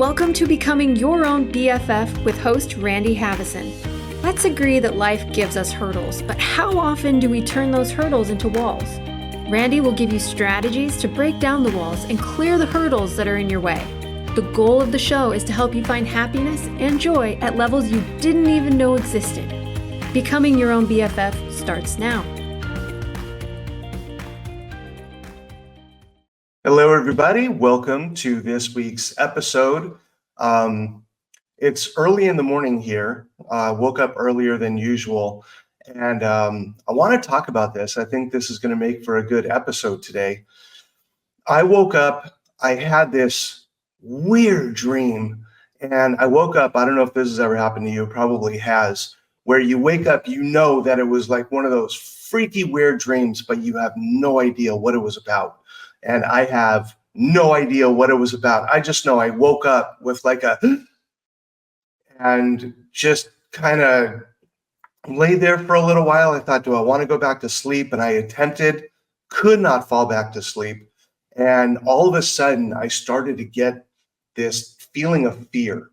Welcome to Becoming Your Own BFF with host Randy Haveson. Let's agree that life gives us hurdles, but how often do we turn those hurdles into walls? Randy will give you strategies to break down the walls and clear the hurdles that are in your way. The goal of the show is to help you find happiness and joy at levels you didn't even know existed. Becoming Your Own BFF starts now. Hello, everybody. Welcome to this week's episode. It's early in the morning here. Woke up earlier than usual, and I want to talk about this. I think this is going to make for a good episode today. I woke up, I had this weird dream, and I woke up, I don't know if this has ever happened to you, probably has, where you wake up, you know that it was like one of those freaky weird dreams, but you have no idea what it was about. And I have no idea what it was about. I just know I woke up with like and just kind of lay there for a little while. I thought, do I want to go back to sleep? And I attempted, could not fall back to sleep. And all of a sudden, I started to get this feeling of fear.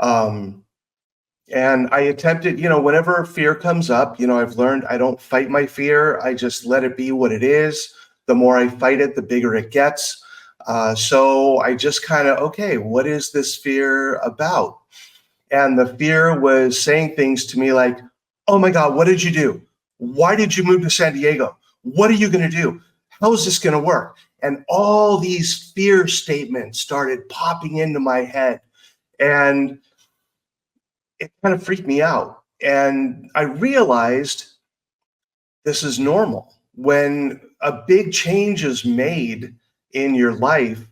And I attempted, whenever fear comes up, I've learned I don't fight my fear. I just let it be what it is. The more I fight it, the bigger it gets. So I just kind of, okay, what is this fear about? And the fear was saying things to me like, oh my God, what did you do? Why did you move to San Diego? What are you going to do? How is this going to work? And all these fear statements started popping into my head. And it kind of freaked me out. And I realized this is normal. When a big change is made in your life,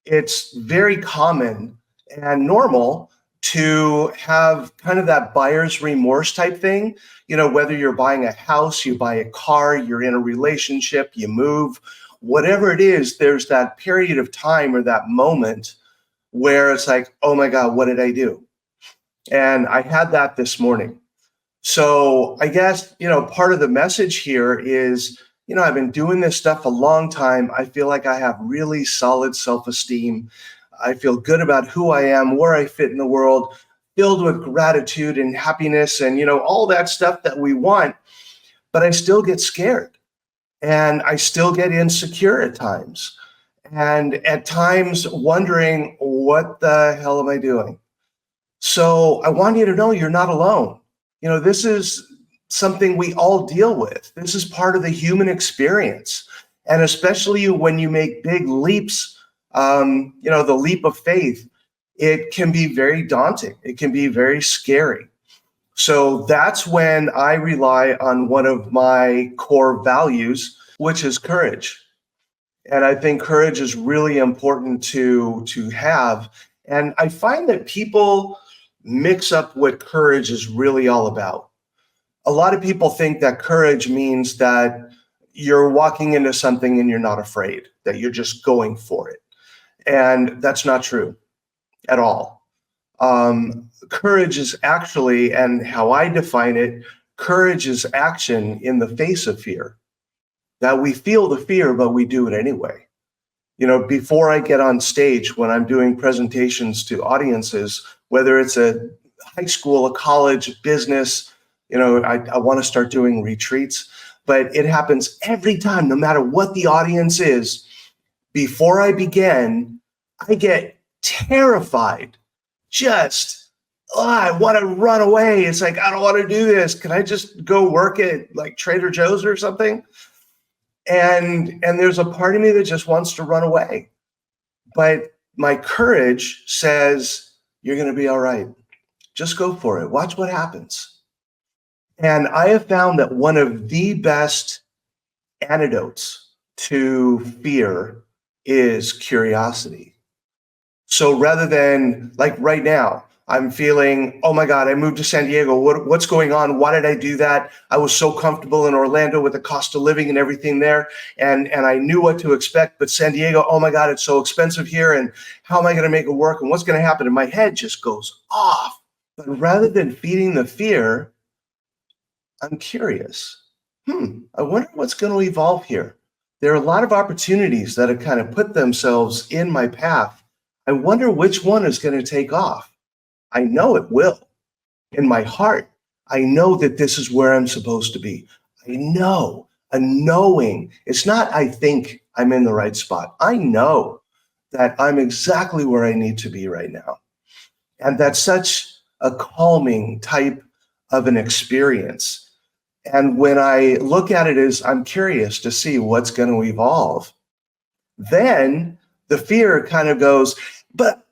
it's very common and normal to have kind of that buyer's remorse type thing. Whether you're buying a house, you buy a car, you're in a relationship, you move, whatever it is, there's that period of time or that moment where it's like, oh my God, what did I do? And I had that this morning. So I guess, part of the message here is, I've been doing this stuff a long time. I feel like I have really solid self-esteem. I feel good about who I am, where I fit in the world, filled with gratitude and happiness and, all that stuff that we want. But I still get scared and I still get insecure at times. And at times wondering, what the hell am I doing? So I want you to know you're not alone. This is something we all deal with. This is part of the human experience. And especially when you make big leaps, the leap of faith, it can be very daunting. It can be very scary. So that's when I rely on one of my core values, which is courage. And I think courage is really important to have. And I find that people mix up what courage is really all about. A lot of people think that courage means that you're walking into something and you're not afraid, that you're just going for it. And that's not true at all. Courage is actually, and how I define it, courage is action in the face of fear. That we feel the fear, but we do it anyway. Before I get on stage, when I'm doing presentations to audiences, whether it's a high school, a college, business, I want to start doing retreats, but it happens every time, no matter what the audience is. Before I begin, I get terrified. I want to run away. It's like, I don't want to do this. Can I just go work at like Trader Joe's or something? And there's a part of me that just wants to run away. But my courage says, you're going to be all right. Just go for it. Watch what happens. And I have found that one of the best antidotes to fear is curiosity. So rather than like right now, I'm feeling, oh my God, I moved to San Diego. What's going on? Why did I do that? I was so comfortable in Orlando with the cost of living and everything there. And I knew what to expect, but San Diego, oh my God, it's so expensive here. And how am I going to make it work? And what's going to happen? And my head just goes off. But rather than feeding the fear, I'm curious. I wonder what's going to evolve here. There are a lot of opportunities that have kind of put themselves in my path. I wonder which one is going to take off. I know it will. In my heart, I know that this is where I'm supposed to be. I know, a knowing. It's not, I think I'm in the right spot. I know that I'm exactly where I need to be right now. And that's such a calming type of an experience. And when I look at it as I'm curious to see what's going to evolve, then the fear kind of goes, but,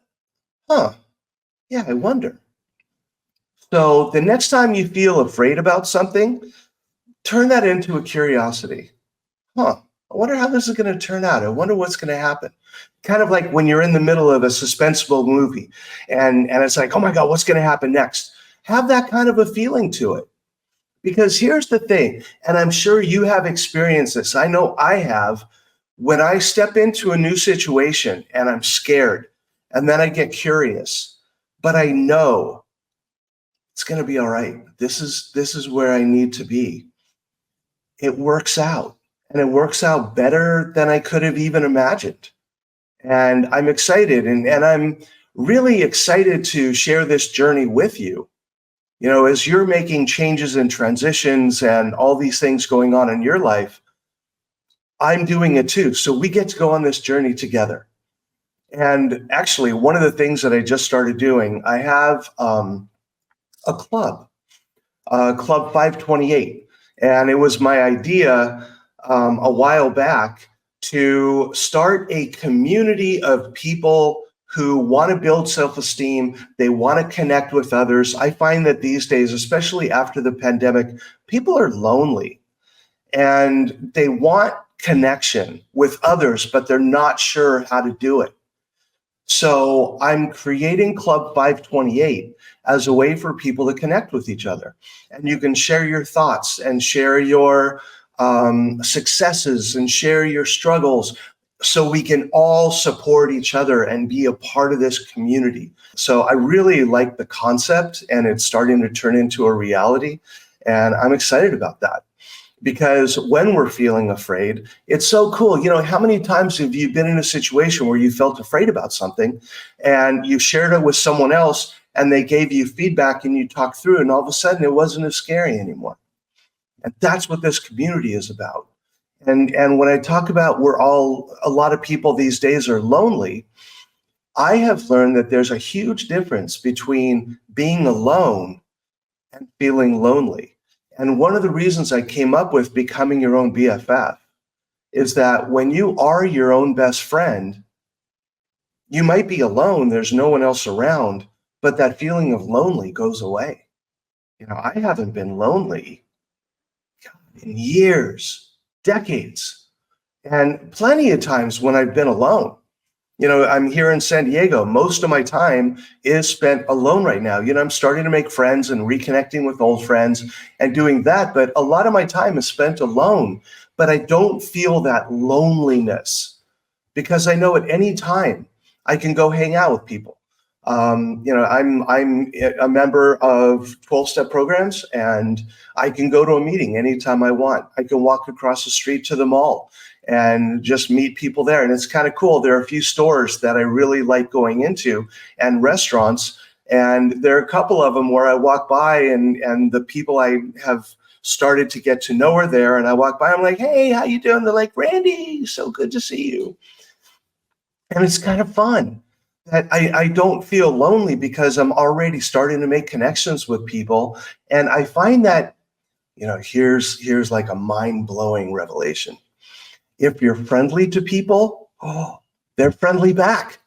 yeah, I wonder. So the next time you feel afraid about something, turn that into a curiosity. I wonder how this is going to turn out. I wonder what's going to happen. Kind of like when you're in the middle of a suspenseful movie and it's like, oh my God, what's going to happen next? Have that kind of a feeling to it. Because here's the thing, and I'm sure you have experienced this. I know I have. When I step into a new situation and I'm scared, and then I get curious, but I know it's going to be all right. This is where I need to be. It works out, and it works out better than I could have even imagined. And I'm excited, and I'm really excited to share this journey with you. You know, as you're making changes and transitions and all these things going on in your life, I'm doing it too. So we get to go on this journey together. And actually, one of the things that I just started doing, I have a club, Club 528. And it was my idea a while back to start a community of people who want to build self-esteem. They want to connect with others. I find that these days, especially after the pandemic, people are lonely and they want connection with others, but they're not sure how to do it. So I'm creating Club 528 as a way for people to connect with each other. And you can share your thoughts and share your successes and share your struggles, so we can all support each other and be a part of this community. So I really like the concept, and it's starting to turn into a reality. And I'm excited about that. Because when we're feeling afraid, it's so cool. You know, how many times have you been in a situation where you felt afraid about something and you shared it with someone else and they gave you feedback and you talked through it, and all of a sudden it wasn't as scary anymore? And that's what this community is about. And when I talk about a lot of people these days are lonely, I have learned that there's a huge difference between being alone and feeling lonely. And one of the reasons I came up with Becoming Your Own BFF is that when you are your own best friend, you might be alone, there's no one else around, but that feeling of lonely goes away. You know, I haven't been lonely in years, decades, and plenty of times when I've been alone. You know, I'm here in San Diego. Most of my time is spent alone right now. You know, I'm starting to make friends and reconnecting with old friends and doing that. But a lot of my time is spent alone. But I don't feel that loneliness because I know at any time I can go hang out with people. You know, I'm a member of 12-step programs, and I can go to a meeting anytime I want. I can walk across the street to the mall and just meet people there. And it's kind of cool. There are a few stores that I really like going into and restaurants. And there are a couple of them where I walk by and the people I have started to get to know are there. And I walk by, I'm like, hey, how you doing? They're like, Randy, so good to see you. And it's kind of fun that I don't feel lonely because I'm already starting to make connections with people. And I find that, you know, here's like a mind-blowing revelation. If you're friendly to people, they're friendly back.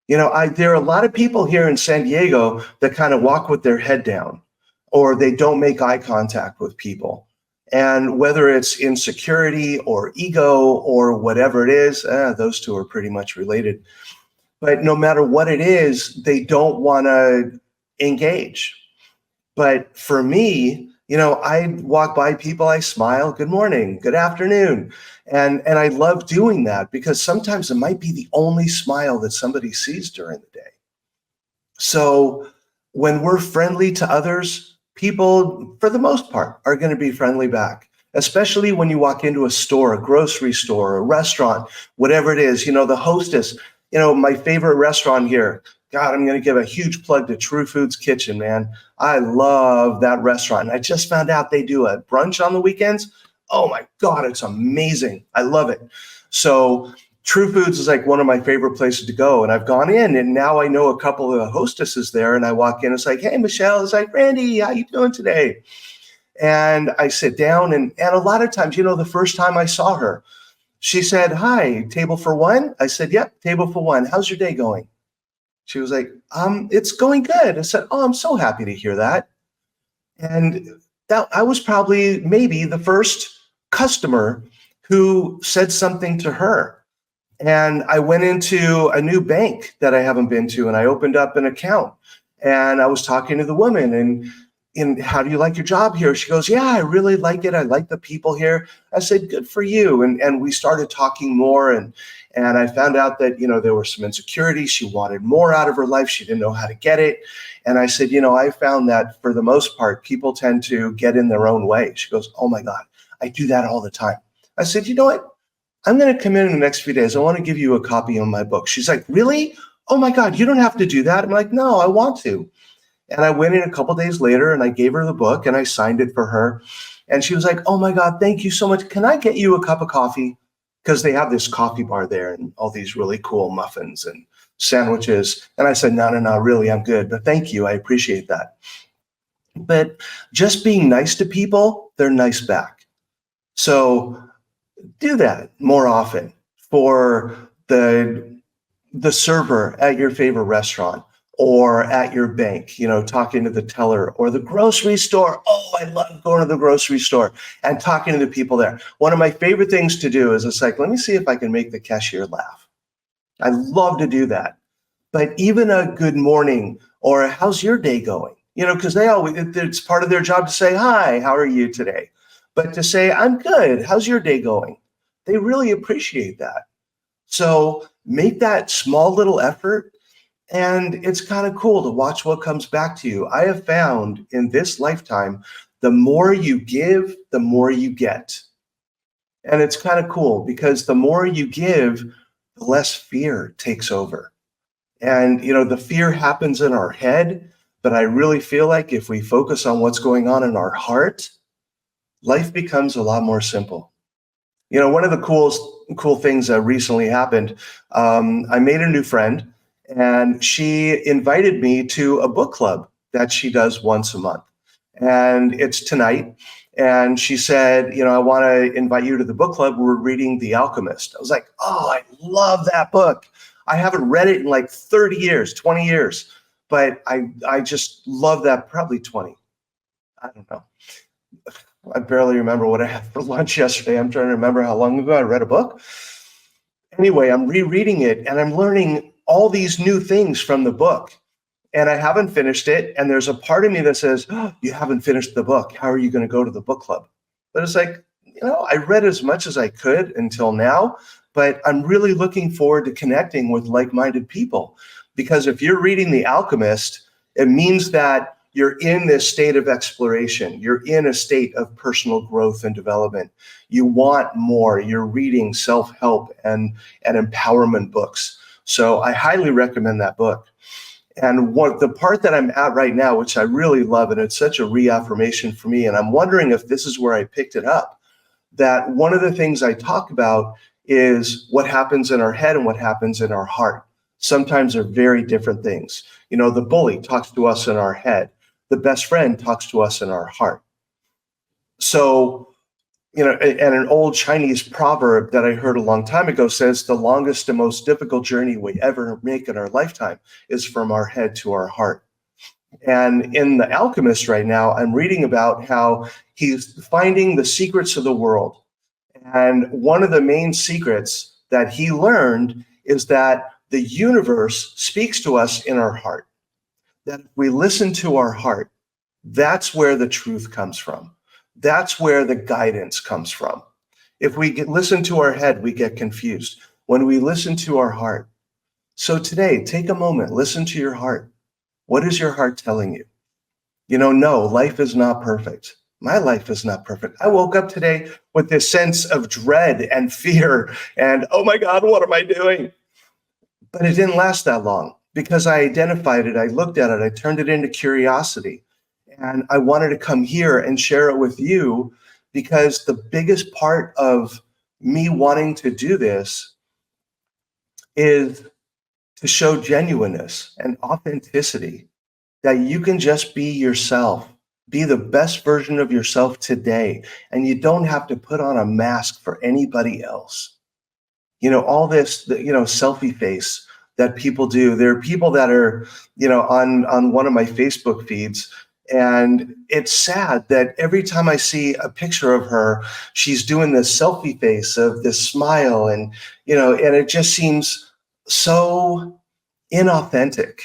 You know, there are a lot of people here in San Diego that kind of walk with their head down, or they don't make eye contact with people. And whether it's insecurity or ego or whatever it is, those two are pretty much related. But no matter what it is, they don't want to engage. But for me, you know, I walk by people, I smile, good morning, good afternoon. And I love doing that because sometimes it might be the only smile that somebody sees during the day. So when we're friendly to others, people, for the most part, are going to be friendly back, especially when you walk into a store, a grocery store, a restaurant, whatever it is. You know, the hostess, My favorite restaurant here. God, I'm going to give a huge plug to True Foods Kitchen, man. I love that restaurant. And I just found out they do a brunch on the weekends. Oh my God, it's amazing. I love it. So True Foods is like one of my favorite places to go. And I've gone in and now I know a couple of the hostesses there. And I walk in, it's like, hey, Michelle. It's like, Randy, how you doing today? And I sit down and a lot of times, the first time I saw her, she said, hi, table for one? I said, yep, table for one. How's your day going? She was like, it's going good. I said, oh, I'm so happy to hear that. And that I was probably maybe the first customer who said something to her. And I went into a new bank that I haven't been to, and I opened up an account. And I was talking to the woman, and how do you like your job here? She goes, yeah, I really like it. I like the people here. I said, good for you. And we started talking more, and I found out that, there were some insecurities. She wanted more out of her life. She didn't know how to get it. And I said, I found that for the most part, people tend to get in their own way. She goes, oh my God, I do that all the time. I said, you know what? I'm going to come in the next few days. I want to give you a copy of my book. She's like, really? Oh my God, you don't have to do that. I'm like, no, I want to. And I went in a couple days later and I gave her the book and I signed it for her. And she was like, oh my God, thank you so much. Can I get you a cup of coffee? Because they have this coffee bar there and all these really cool muffins and sandwiches. And I said, no, really, I'm good. But thank you. I appreciate that. But just being nice to people, they're nice back. So do that more often for the server at your favorite restaurant or at your bank, talking to the teller, or the grocery store. Oh, I love going to the grocery store and talking to the people there. One of my favorite things to do is it's like, let me see if I can make the cashier laugh. I love to do that. But even a good morning or a, how's your day going? Because it's part of their job to say, hi, how are you today? But to say, I'm good, how's your day going? They really appreciate that. So make that small little effort. And it's kind of cool to watch what comes back to you. I have found in this lifetime, the more you give, the more you get. And it's kind of cool because the more you give, the less fear takes over. And, the fear happens in our head, but I really feel like if we focus on what's going on in our heart, life becomes a lot more simple. One of the cool things that recently happened, I made a new friend. And she invited me to a book club that she does once a month. And it's tonight. And she said, I want to invite you to the book club. We're reading The Alchemist. I was like, oh, I love that book. I haven't read it in like 30 years, 20 years. But I just love that, probably 20. I don't know. I barely remember what I had for lunch yesterday. I'm trying to remember how long ago I read a book. Anyway, I'm rereading it and I'm learning all these new things from the book, and I haven't finished it. And there's a part of me that says, oh, you haven't finished the book. How are you going to go to the book club? But it's like, I read as much as I could until now, but I'm really looking forward to connecting with like-minded people, because if you're reading The Alchemist, it means that you're in this state of exploration. You're in a state of personal growth and development. You want more. You're reading self-help and empowerment books. So I highly recommend that book. And the part that I'm at right now, which I really love, and it's such a reaffirmation for me, and I'm wondering if this is where I picked it up, that one of the things I talk about is what happens in our head and what happens in our heart. Sometimes they're very different things. The bully talks to us in our head. The best friend talks to us in our heart. So, and an old Chinese proverb that I heard a long time ago says the longest and most difficult journey we ever make in our lifetime is from our head to our heart. And in The Alchemist right now, I'm reading about how he's finding the secrets of the world. And one of the main secrets that he learned is that the universe speaks to us in our heart. That if we listen to our heart, that's where the truth comes from. That's where the guidance comes from. If we listen to our head, we get confused. When we listen to our heart. So today, take a moment, listen to your heart. What is your heart telling you? No, life is not perfect. My life is not perfect. I woke up today with this sense of dread and fear and, oh my God, what am I doing? But it didn't last that long because I identified it, I looked at it, I turned it into curiosity. And I wanted to come here and share it with you because the biggest part of me wanting to do this is to show genuineness and authenticity, that you can just be yourself, be the best version of yourself today. And you don't have to put on a mask for anybody else. All this, selfie face that people do. There are people that are, on one of my Facebook feeds, and it's sad that every time I see a picture of her, she's doing this selfie face of this smile, and and it just seems so inauthentic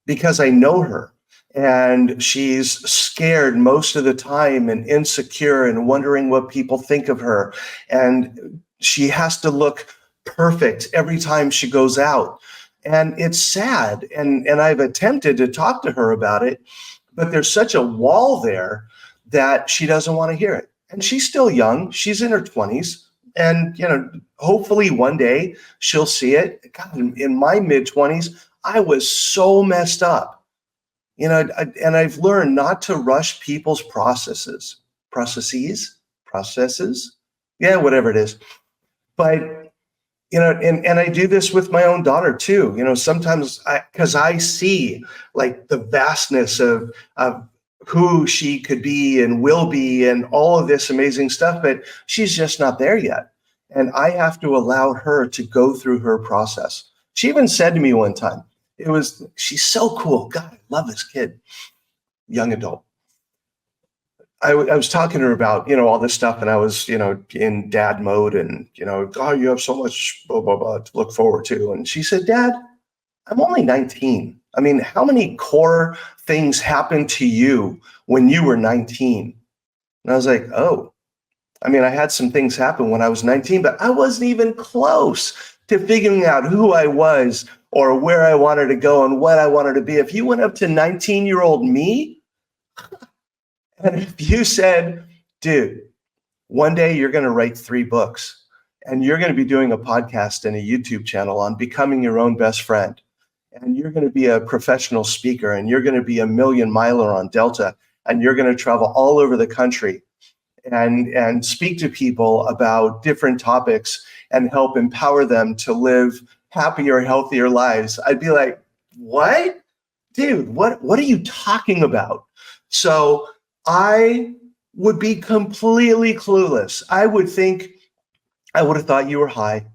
because I know her. And she's scared most of the time and insecure and wondering what people think of her. And she has to look perfect every time she goes out. And it's sad. And I've attempted to talk to her about it, but there's such a wall there that she doesn't want to hear it. And she's still young. She's in her 20s. And, hopefully one day she'll see it. God, in my mid 20s, I was so messed up. And I've learned not to rush people's processes. Yeah, whatever it is. But, and I do this with my own daughter too. Sometimes because I see like the vastness of who she could be and will be and all of this amazing stuff, but she's just not there yet. And I have to allow her to go through her process. She even said to me one time, she's so cool. God, I love this kid, young adult. I was talking to her about, all this stuff, and I was, in dad mode and, oh, you have so much blah, blah, blah to look forward to. And she said, Dad, I'm only 19. I mean, how many core things happened to you when you were 19? And I was like, oh, I mean, I had some things happen when I was 19, but I wasn't even close to figuring out who I was or where I wanted to go and what I wanted to be. If you went up to 19-year-old me, and if you said, dude, one day you're going to write 3 books and you're going to be doing a podcast and a YouTube channel on becoming your own best friend, and you're going to be a professional speaker, and you're going to be a million miler on Delta, and you're going to travel all over the country and speak to people about different topics and help empower them to live happier, healthier lives. I'd be like, what? Dude, what are you talking about? So I would be completely clueless. I would have thought you were high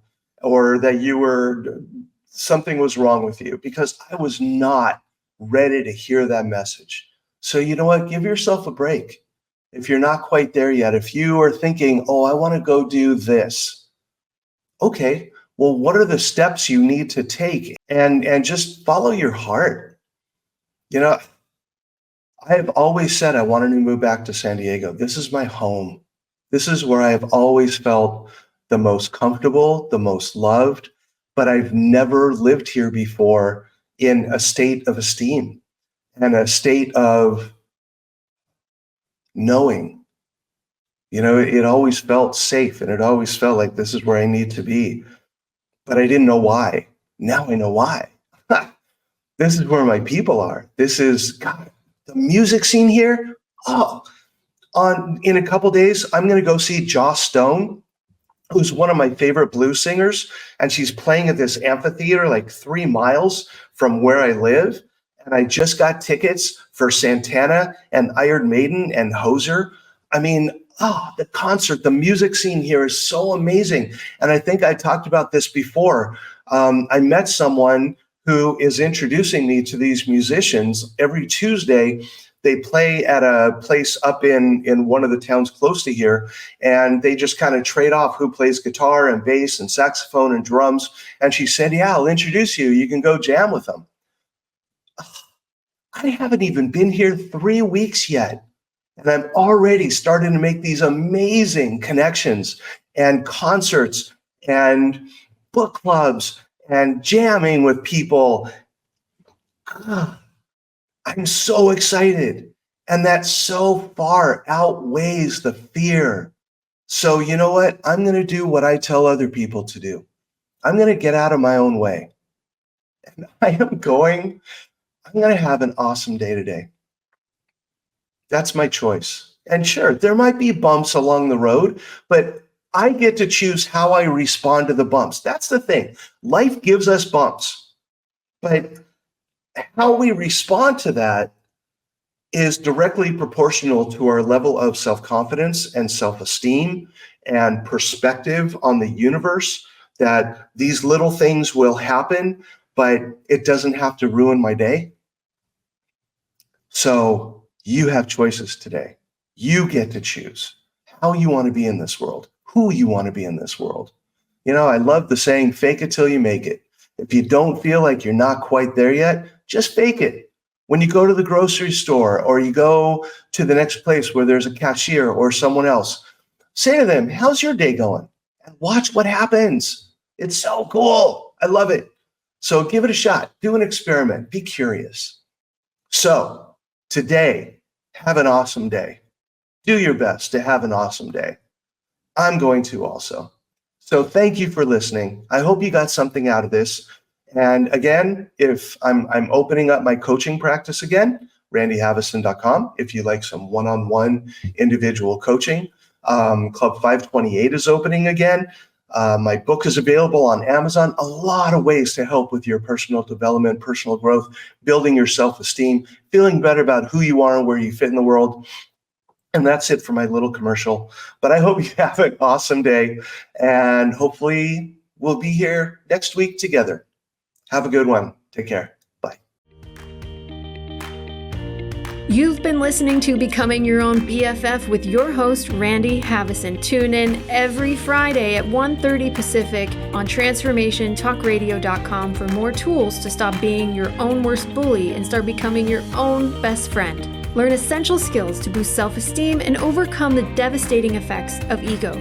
or that something was wrong with you, because I was not ready to hear that message. So you know what? Give yourself a break. If you're not quite there yet, if you are thinking, oh, I want to go do this. Okay, well, what are the steps you need to take? And just follow your heart. I have always said I wanted to move back to San Diego. This is my home. This is where I've always felt the most comfortable, the most loved, but I've never lived here before in a state of esteem and a state of knowing. It always felt safe, and it always felt like this is where I need to be, but I didn't know why. Now I know why. This is where my people are. This is, God, the music scene here. Oh, in a couple days, I'm going to go see Joss Stone, who's one of my favorite blues singers, and she's playing at this amphitheater like 3 miles from where I live. And I just got tickets for Santana and Iron Maiden and Hoser. I mean, the concert, the music scene here is so amazing. And I think I talked about this before. I met someone who is introducing me to these musicians. Every Tuesday, they play at a place up in one of the towns close to here, and they just kind of trade off who plays guitar and bass and saxophone and drums. And she said, yeah, I'll introduce you. You can go jam with them. I haven't even been here 3 weeks yet, and I'm already starting to make these amazing connections and concerts and book clubs and jamming with people. I'm so excited. And that so far outweighs the fear. So you know what? I'm going to do what I tell other people to do. I'm going to get out of my own way. and I'm going to have an awesome day today. That's my choice. And sure, there might be bumps along the road, but I get to choose how I respond to the bumps. That's the thing. Life gives us bumps, but how we respond to that is directly proportional to our level of self-confidence and self-esteem and perspective on the universe, that these little things will happen, but it doesn't have to ruin my day. So you have choices today. You get to choose how you want to be in this world, who you want to be in this world. You know, I love the saying, fake it till you make it. If you don't feel like you're not quite there yet, just fake it. When you go to the grocery store or you go to the next place where there's a cashier or someone else, say to them, how's your day going? And watch what happens. It's so cool. I love it. So give it a shot. Do an experiment. Be curious. So today, have an awesome day. Do your best to have an awesome day. I'm going to also. So thank you for listening. I hope you got something out of this. And again, if I'm opening up my coaching practice again, randyhaveson.com. If you like some one-on-one individual coaching, Club 528 is opening again. My book is available on Amazon. A lot of ways to help with your personal development, personal growth, building your self-esteem, feeling better about who you are and where you fit in the world. And that's it for my little commercial. But I hope you have an awesome day. And hopefully we'll be here next week together. Have a good one. Take care. Bye. You've been listening to Becoming Your Own BFF with your host, Randy Haveson. Tune in every Friday at 1:30 Pacific on transformationtalkradio.com for more tools to stop being your own worst bully and start becoming your own best friend. Learn essential skills to boost self-esteem and overcome the devastating effects of ego.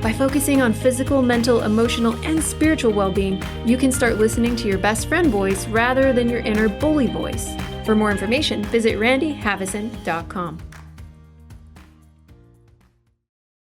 By focusing on physical, mental, emotional, and spiritual well-being, you can start listening to your best friend voice rather than your inner bully voice. For more information, visit randyhaveson.com.